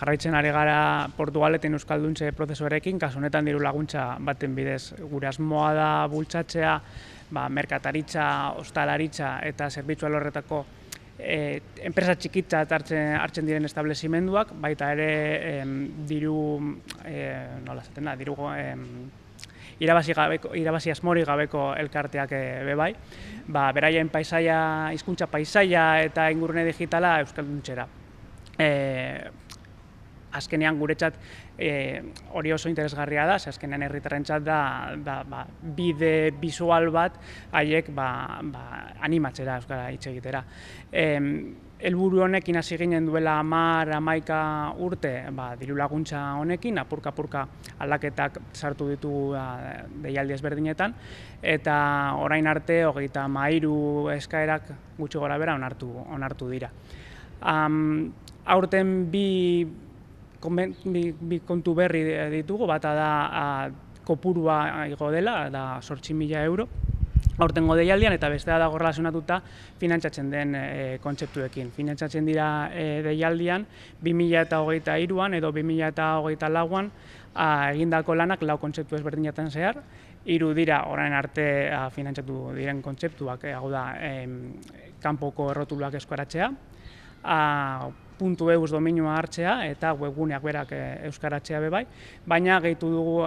jarraitzen ari gara Portugaleten euskalduntze prozesuarekin, kasu honetan diru laguntza baten bidez. Gure asmoa da bultzatzea merkataritza, ostalaritza eta zerbitzu alorretako enpresa txikitzat hartzen diren establezimenduak, baita ere irabazi asmorik gabeko elkarteak bebai, beraien paisaia, hizkuntza paisaia eta ingurune digitala euskalduntzera. Azkenean guretzat hori oso interesgarria da, azkenean herritarrentzat da bide bisual bat haiek animatzera euskara hitz egitera. Helburu honekin hasi ginen duela 10-11 urte diru laguntza honekin, apurka-apurka aldaketak sartu ditugu deialdi ezberdinetan, eta orain arte 33 eskaerak gutxi gorabehera onartu dira. Aurten bi kontu berri ditugu, bata da kopurua igo dela, da 8.000 euro aurtengo deialdian, eta bestea dago relazionatuta finantzatzen den kontzeptuekin. Finantzatzen dira deialdian 2023an edo 2024an egindako lanak 4 kontzeptu ezberdinetan zehar, 3 dira orain arte finantzatu diren kontzeptuak, hau da kanpoko errotuluak eskuratzea, .eus dominioa hartzea eta webguneak berak euskaratzea bebai, baina gehitu dugu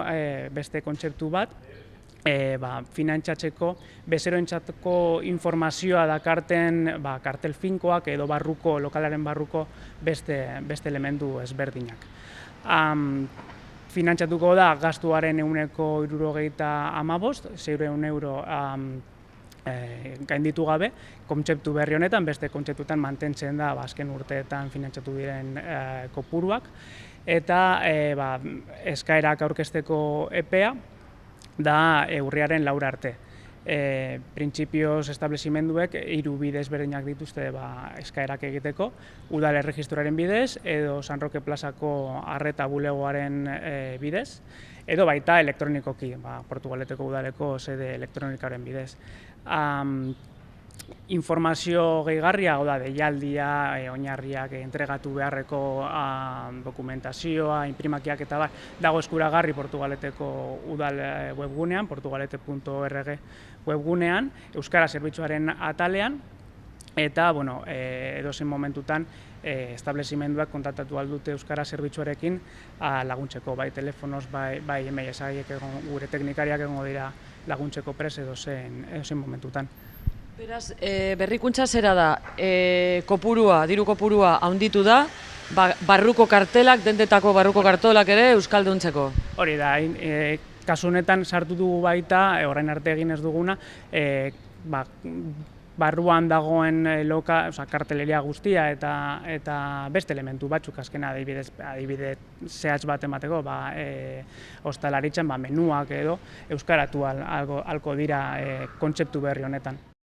beste kontzeptu bat, finantzatzeko bezeroentzako informazioa dakarten kartel finkoak edo lokalaren barruko beste elementu ezberdinak. Finantzatuko da gastuaren 175, 600 euro gainditu gabe, kontzeptu berri honetan, beste kontzeptutan mantentzen da azken urteetan finantzatu diren kopuruak, eta eskaerak aurkezteko epea da urriaren 4 arte. Printzipioz establezimenduek 3 bide ezberdinak dituzte eskaerak egiteko, udal erregistraren bidez, edo San Roque plazako arreta bulegoaren bidez, edo baita elektronikoki, Portugaleteko udaleko sede elektronikaren bidez. Informazio gehigarria, deialdia, oinarriak entregatu beharreko dokumentazioa, inprimakiak eta dago eskuragarri Portugaleteko udal webgunean, portugalete.org webgunean, euskara zerbitzuaren atalean, eta edozein momentutan establezimenduak kontaktatu aldute euskara zerbitzuarekin laguntzeko, bai telefonoz, bai emailesaiek gure teknikariak egongo dira laguntzeko prest edozein momentutan. Beraz, berrikuntza zera da, diru kopurua handitu da, barruko kartelak, dendetako barruko kartelak ere euskalduntzeko. Hori da, kasu honetan sartu dugu baita, orain arte egin ez duguna, barruan dagoen karteleria guztia eta beste elementu batzuk, azkena adibide zehatz bat emateko, ostalaritzan menuak edo euskaratu alko dira kontzeptu berri honetan.